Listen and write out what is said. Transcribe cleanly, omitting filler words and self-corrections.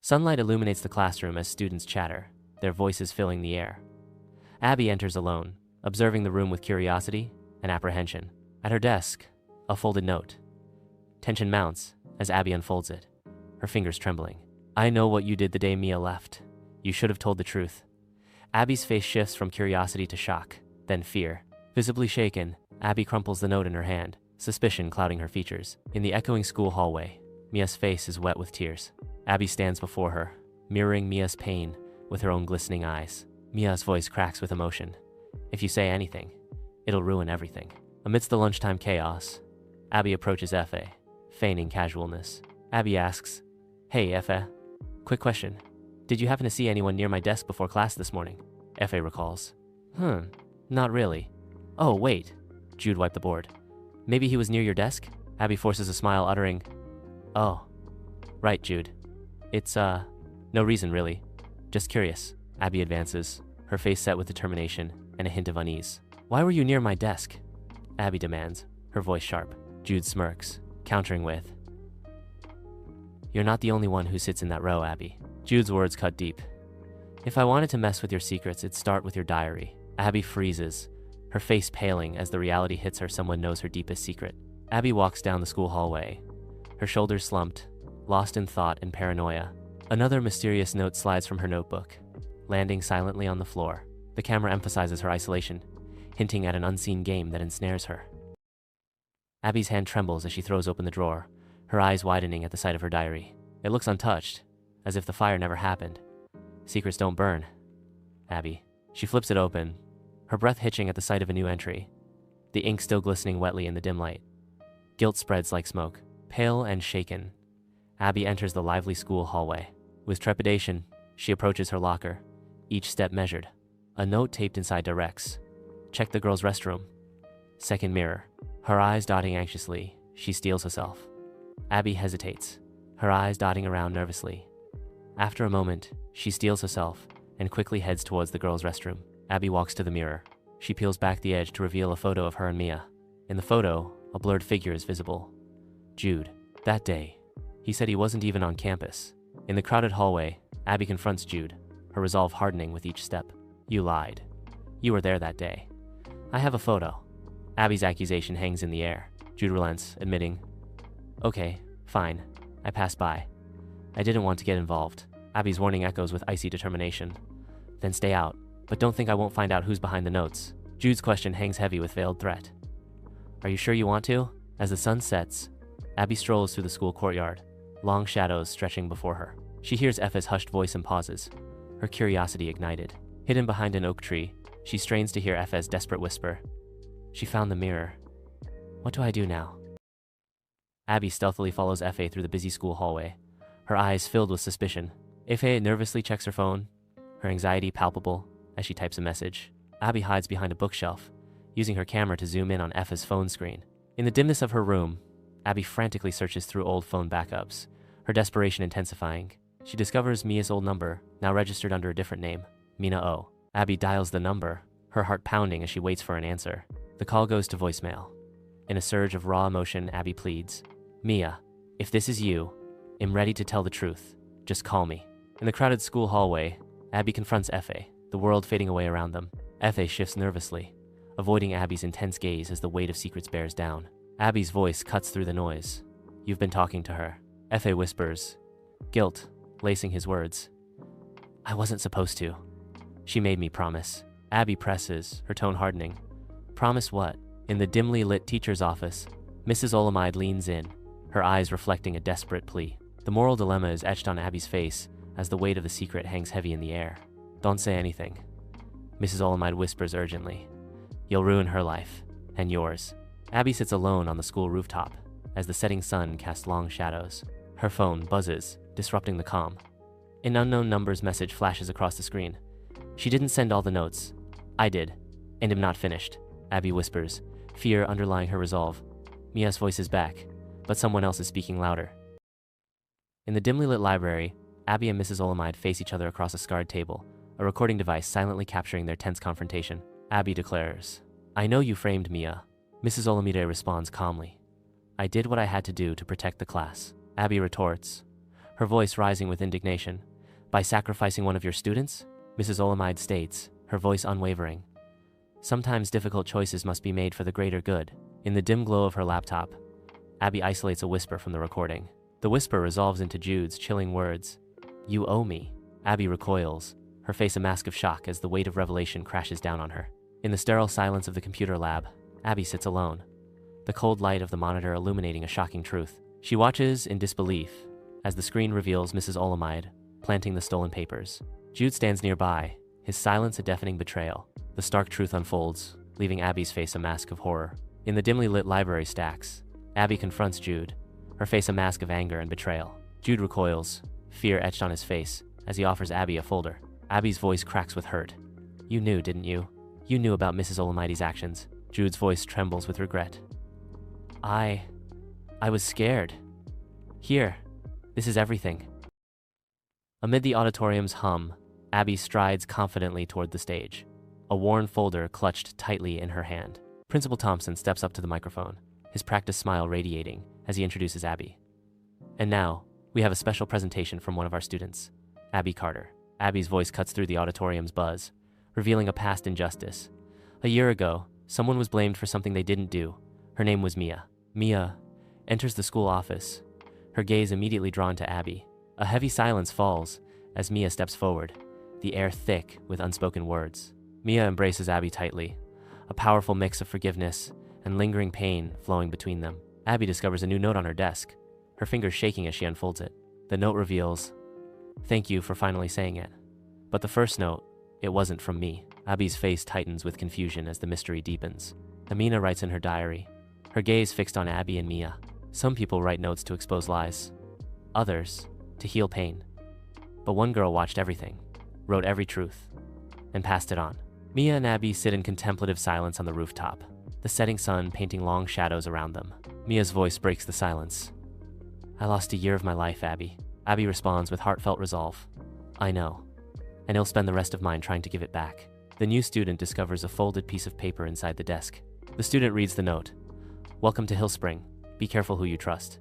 Sunlight illuminates the classroom as students chatter, their voices filling the air. Abby enters alone, observing the room with curiosity and apprehension. At her desk, a folded note. Tension mounts as Abby unfolds it, her fingers trembling. "I know what you did the day Mia left. You should have told the truth." Abby's face shifts from curiosity to shock, then fear. Visibly shaken, Abby crumples the note in her hand, suspicion clouding her features. In the echoing school hallway, Mia's face is wet with tears. Abby stands before her, mirroring Mia's pain with her own glistening eyes. Mia's voice cracks with emotion. "If you say anything, it'll ruin everything." Amidst the lunchtime chaos, Abby approaches Efe, feigning casualness. Abby asks, "Hey, Efe, quick question. Did you happen to see anyone near my desk before class this morning?" Efe recalls. Not really." "Oh, wait." Jude wiped the board. "Maybe he was near your desk?" Abby forces a smile, uttering, "Oh, right, Jude. It's, no reason, really. Just curious." Abby advances, her face set with determination and a hint of unease. "Why were you near my desk?" Abby demands, her voice sharp. Jude smirks, countering with, "You're not the only one who sits in that row, Abby." Jude's words cut deep. "If I wanted to mess with your secrets, it'd start with your diary." Abby freezes, her face paling as the reality hits her someone knows her deepest secret. Abby walks down the school hallway, her shoulders slumped, lost in thought and paranoia. Another mysterious note slides from her notebook, landing silently on the floor. The camera emphasizes her isolation, hinting at an unseen game that ensnares her. Abby's hand trembles as she throws open the drawer, her eyes widening at the sight of her diary. It looks untouched, as if the fire never happened. Secrets don't burn, Abby. She flips it open, her breath hitching at the sight of a new entry, the ink still glistening wetly in the dim light. Guilt spreads like smoke. Pale and shaken, Abby enters the lively school hallway. With trepidation, she approaches her locker, each step measured. A note taped inside directs, "Check the girls' restroom." Second mirror. Her eyes dotting anxiously, she steels herself. Abby hesitates, her eyes dotting around nervously. After a moment, she steels herself and quickly heads towards the girls' restroom. Abby walks to the mirror. She peels back the edge to reveal a photo of her and Mia. In the photo, a blurred figure is visible. Jude. That day, he said he wasn't even on campus. In the crowded hallway, Abby confronts Jude, her resolve hardening with each step. "You lied. You were there that day. I have a photo." Abby's accusation hangs in the air. Jude relents, admitting, "Okay, fine. I passed by. I didn't want to get involved." Abby's warning echoes with icy determination. "Then stay out, but don't think I won't find out who's behind the notes." Jude's question hangs heavy with veiled threat. "Are you sure you want to?" As the sun sets, Abby strolls through the school courtyard, long shadows stretching before her. She hears Effa's hushed voice and pauses, her curiosity ignited. Hidden behind an oak tree, she strains to hear Effa's desperate whisper. "She found the mirror. What do I do now?" Abby stealthily follows Effa through the busy school hallway, her eyes filled with suspicion. Effa nervously checks her phone, her anxiety palpable as she types a message. Abby hides behind a bookshelf, using her camera to zoom in on Effa's phone screen. In the dimness of her room, Abby frantically searches through old phone backups, her desperation intensifying. She discovers Mia's old number, now registered under a different name, Mina O. Abby dials the number, her heart pounding as she waits for an answer. The call goes to voicemail. In a surge of raw emotion, Abby pleads, "Mia, if this is you, I'm ready to tell the truth. Just call me." In the crowded school hallway, Abby confronts Effa, the world fading away around them. Effa shifts nervously, avoiding Abby's intense gaze as the weight of secrets bears down. Abby's voice cuts through the noise. "You've been talking to her." Effa whispers, guilt lacing his words. "I wasn't supposed to. She made me promise." Abby presses, her tone hardening. "Promise what?" In the dimly lit teacher's office, Mrs. Olamide leans in, her eyes reflecting a desperate plea. The moral dilemma is etched on Abby's face as the weight of the secret hangs heavy in the air. "Don't say anything," Mrs. Olamide whispers urgently. "You'll ruin her life, and yours." Abby sits alone on the school rooftop as the setting sun casts long shadows. Her phone buzzes, disrupting the calm. An unknown number's message flashes across the screen. "She didn't send all the notes. I did, and am not finished," Abby whispers, fear underlying her resolve. Mia's voice is back, but someone else is speaking louder. In the dimly lit library, Abby and Mrs. Olamide face each other across a scarred table, a recording device silently capturing their tense confrontation. Abby declares, "I know you framed Mia." Mrs. Olamide responds calmly, "I did what I had to do to protect the class." Abby retorts, her voice rising with indignation. By sacrificing one of your students? Mrs. Olamide states, her voice unwavering. Sometimes difficult choices must be made for the greater good. In the dim glow of her laptop, Abby isolates a whisper from the recording. The whisper resolves into Jude's chilling words. You owe me. Abby recoils, her face a mask of shock as the weight of revelation crashes down on her. In the sterile silence of the computer lab, Abby sits alone, the cold light of the monitor illuminating a shocking truth. She watches in disbelief as the screen reveals Mrs. Olamide planting the stolen papers. Jude stands nearby, his silence a deafening betrayal. The stark truth unfolds, leaving Abby's face a mask of horror. In the dimly lit library stacks, Abby confronts Jude, her face a mask of anger and betrayal. Jude recoils, fear etched on his face, as he offers Abby a folder. Abby's voice cracks with hurt. You knew, didn't you? You knew about Mrs. Olamide's actions. Jude's voice trembles with regret. I was scared. Here, this is everything. Amid the auditorium's hum, Abby strides confidently toward the stage, a worn folder clutched tightly in her hand. Principal Thompson steps up to the microphone, his practiced smile radiating as he introduces Abby. And now, we have a special presentation from one of our students, Abby Carter. Abby's voice cuts through the auditorium's buzz, revealing a past injustice. A year ago, someone was blamed for something they didn't do. Her name was Mia. Mia enters the school office, her gaze immediately drawn to Abby. A heavy silence falls as Mia steps forward, the air thick with unspoken words. Mia embraces Abby tightly, a powerful mix of forgiveness and lingering pain flowing between them. Abby discovers a new note on her desk, her fingers shaking as she unfolds it. The note reveals, "Thank you for finally saying it." But the first note, it wasn't from me. Abby's face tightens with confusion as the mystery deepens. Amina writes in her diary, her gaze fixed on Abby and Mia. Some people write notes to expose lies, others to heal pain. But one girl watched everything, wrote every truth, and passed it on. Mia and Abby sit in contemplative silence on the rooftop, the setting sun painting long shadows around them. Mia's voice breaks the silence. I lost a year of my life, Abby. Abby responds with heartfelt resolve. I know, and I'll spend the rest of mine trying to give it back. The new student discovers a folded piece of paper inside the desk. The student reads the note. Welcome to Hillspring. Be careful who you trust.